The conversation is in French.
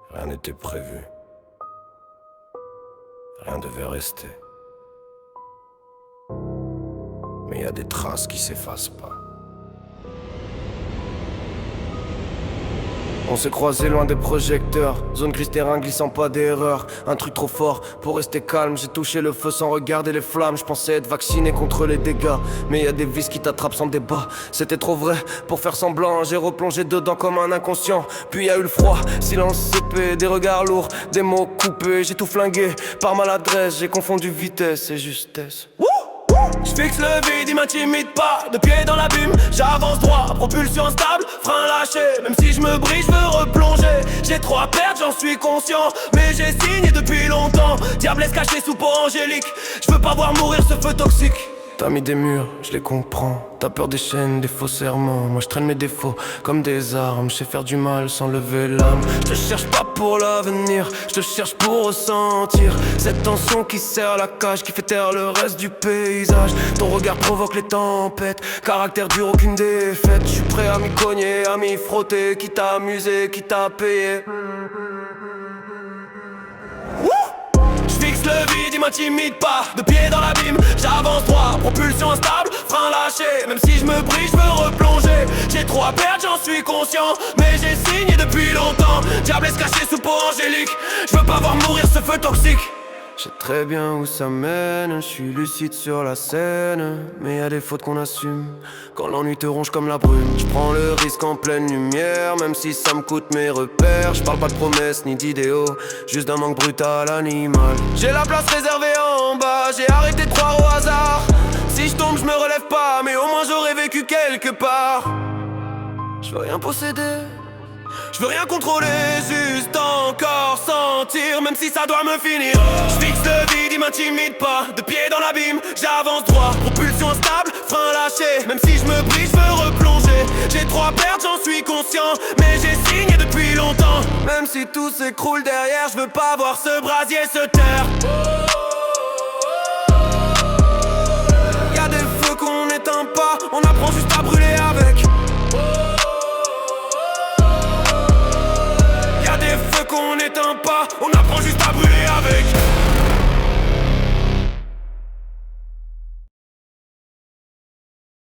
Rien n'était prévu. Rien devait rester. Mais y a des traces qui s'effacent pas. On s'est croisés loin des projecteurs. Zone grise terrain glissant, pas d'erreur. Un truc trop fort pour rester calme. J'ai touché le feu sans regarder les flammes. Je pensais être vacciné contre les dégâts, mais y a des vis qui t'attrapent sans débat. C'était trop vrai pour faire semblant. J'ai replongé dedans comme un inconscient. Puis y a eu le froid, silence épais, des regards lourds, des mots coupés. J'ai tout flingué par maladresse. J'ai confondu vitesse et justesse. J'fixe le vide, il m'intimide pas. De pied dans l'abîme, j'avance droit. Propulsion instable, frein lâché. Même si je me brise, je veux replonger. J'ai trop à perdre, j'en suis conscient. Mais j'ai signé depuis longtemps. Diablesse caché sous peau angélique. Je veux pas voir mourir ce feu toxique. T'as mis des murs, je les comprends. T'as peur des chaînes, des faux serments. Moi je traîne mes défauts comme des armes. Je sais faire du mal sans lever l'âme. Je te cherche pas pour l'avenir, je te cherche pour ressentir cette tension qui serre la cage, qui fait taire le reste du paysage. Ton regard provoque les tempêtes, caractère dur, aucune défaite. Je suis prêt à m'y cogner, à m'y frotter. Qui t'a amusé, qui t'a payé. J'fixe le vide, il m'intimide pas. De pied dans l'abîme, j'avance droit. Propulsion instable, frein lâché. Même si je me brise, je veux replonger. J'ai trop à perdre, j'en suis conscient. Mais j'ai signé depuis longtemps. Diablesse caché sous peau angélique. Je veux pas voir mourir ce feu toxique. Je sais très bien où ça mène, je suis lucide sur la scène. Mais y a des fautes qu'on assume quand l'ennui te ronge comme la brume. Je prends le risque en pleine lumière, même si ça me coûte mes repères. Je parle pas de promesses ni d'idéaux, juste d'un manque brutal animal. J'ai la place réservée en bas, j'ai arrêté de croire au hasard. Si je tombe je me relève pas, mais au moins j'aurais vécu quelque part. Je veux rien posséder, je veux rien contrôler, juste encore sentir, même si ça doit me finir. Je fixe le vide, il m'intimide pas. De pied dans l'abîme, j'avance droit. Propulsion instable, frein lâché. Même si je me brise, je veux replonger. J'ai trop à perdre, j'en suis conscient. Mais j'ai signé depuis longtemps. Même si tout s'écroule derrière, je veux pas voir ce brasier se taire. Y'a des feux qu'on n'éteint pas, on apprend juste à brûler avec. Qu'on n'éteint pas, on apprend juste à brûler avec.